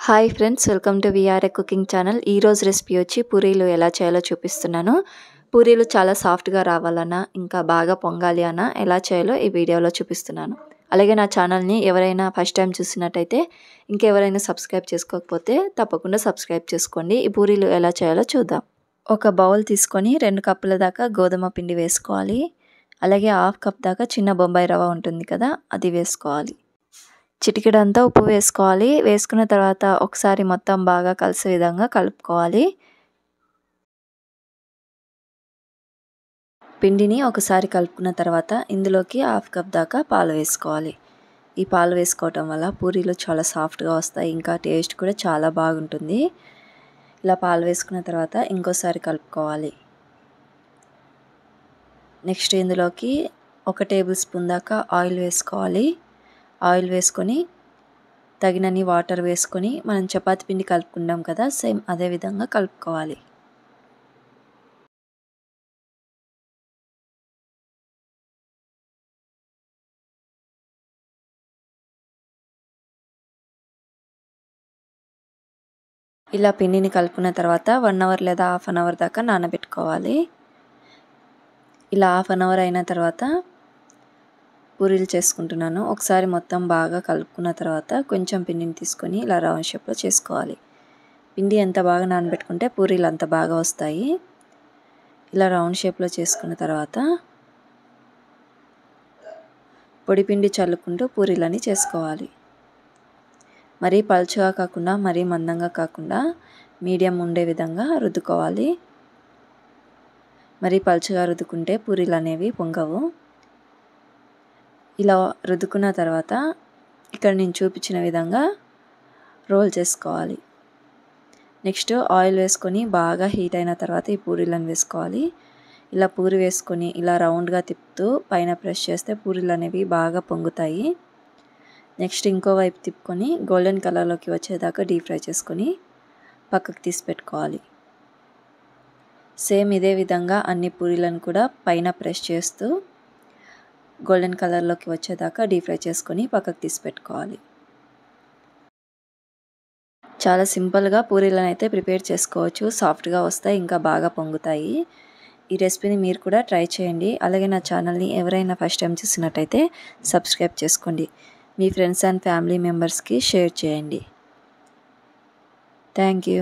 Hi friends, welcome to VRA cooking channel. ఈరోజు recipe వచ్చి పూరీలు ఎలా చేయాలో చూపిస్తున్నాను. పూరీలు చాలా సాఫ్ట్గా రావాలన్నా, ఇంకా బాగా పొంగాలి అన్నా ఎలా చేయాలో ఈ వీడియోలో చూపిస్తున్నాను. అలాగే నా ఛానల్ని ఎవరైనా ఫస్ట్ టైం చూసినట్టయితే, ఇంకెవరైనా సబ్స్క్రైబ్ చేసుకోకపోతే తప్పకుండా సబ్స్క్రైబ్ చేసుకోండి. ఈ పూరీలు ఎలా చేయాలో చూద్దాం. ఒక బౌల్ తీసుకొని 2 కప్పుల దాకా గోధుమ పిండి వేసుకోవాలి. అలాగే 1/2 కప్ దాకా చిన్న బొంబాయి రవ్వ ఉంటుంది కదా, అది వేసుకోవాలి. చిటికెడంతా ఉప్పు వేసుకోవాలి. వేసుకున్న తర్వాత ఒకసారి మొత్తం బాగా కలిసే విధంగా కలుపుకోవాలి. పిండిని ఒకసారి కలుపుకున్న తర్వాత ఇందులోకి 1/2 కప్ దాకా పాలు వేసుకోవాలి. ఈ పాలు వేసుకోవటం వల్ల పూరీలు చాలా సాఫ్ట్గా వస్తాయి, ఇంకా టేస్ట్ కూడా చాలా బాగుంటుంది. ఇలా పాలు వేసుకున్న తర్వాత ఇంకోసారి కలుపుకోవాలి. నెక్స్ట్ ఇందులోకి 1 టేబుల్ స్పూన్ దాకా ఆయిల్ వేసుకోవాలి. ఆయిల్ వేసుకొని తగినన్ని వాటర్ వేసుకొని మనం చపాతీ పిండి కలుపుకుంటాం కదా, సేమ్ అదే విధంగా కలుపుకోవాలి. ఇలా పిండిని కలుపుకున్న తర్వాత 1 అవర్ లేదా హాఫ్ అన్ అవర్ దాకా నానబెట్టుకోవాలి. ఇలా హాఫ్ అన్ అవర్ అయిన తర్వాత పూరీలు చేసుకుంటున్నాను. ఒకసారి మొత్తం బాగా కలుపుకున్న తర్వాత కొంచెం పిండిని తీసుకొని ఇలా రౌండ్ షేప్లో చేసుకోవాలి. పిండి ఎంత బాగా నానబెట్టుకుంటే పూరీలు అంత బాగా వస్తాయి. ఇలా రౌండ్ షేప్లో చేసుకున్న తర్వాత పొడి పిండి చల్లుకుంటూ పూరీలని చేసుకోవాలి. మరీ పలుచగా కాకుండా మరీ మందంగా కాకుండా మీడియం ఉండే విధంగా రుద్దుకోవాలి. మరీ పలుచగా రుద్దుకుంటే పూరీలు అనేవి పొంగవు. ఇలా రుద్దుకున్న తర్వాత ఇక్కడ నేను చూపించిన విధంగా రోల్ చేసుకోవాలి. నెక్స్ట్ ఆయిల్ వేసుకొని బాగా హీట్ అయిన తర్వాత ఈ పూరీలను వేసుకోవాలి. ఇలా పూరి వేసుకొని ఇలా రౌండ్గా తిప్పుతూ పైన ప్రెస్ చేస్తే పూరీలు అనేవి బాగా పొంగుతాయి. నెక్స్ట్ ఇంకో వైపు తిప్పుకొని గోల్డెన్ కలర్లోకి వచ్చేదాకా డీప్ ఫ్రై చేసుకొని పక్కకు తీసి పెట్టుకోవాలి. సేమ్ ఇదే విధంగా అన్ని పూరీలను కూడా పైన ప్రెస్ చేస్తూ గోల్డెన్ కలర్లోకి వచ్చేదాకా డీప్ ఫ్రై చేసుకొని పక్కకు తీసి పెట్టుకోవాలి. చాలా సింపుల్గా పూరీలను అయితే ప్రిపేర్ చేసుకోవచ్చు. సాఫ్ట్గా వస్తాయి, ఇంకా బాగా పొంగుతాయి. ఈ రెసిపీని మీరు కూడా ట్రై చేయండి. అలాగే నా ఛానల్ని ఎవరైనా ఫస్ట్ టైం చూసినట్టయితే సబ్స్క్రైబ్ చేసుకోండి. మీ ఫ్రెండ్స్ అండ్ ఫ్యామిలీ మెంబర్స్కి షేర్ చేయండి. Thank you.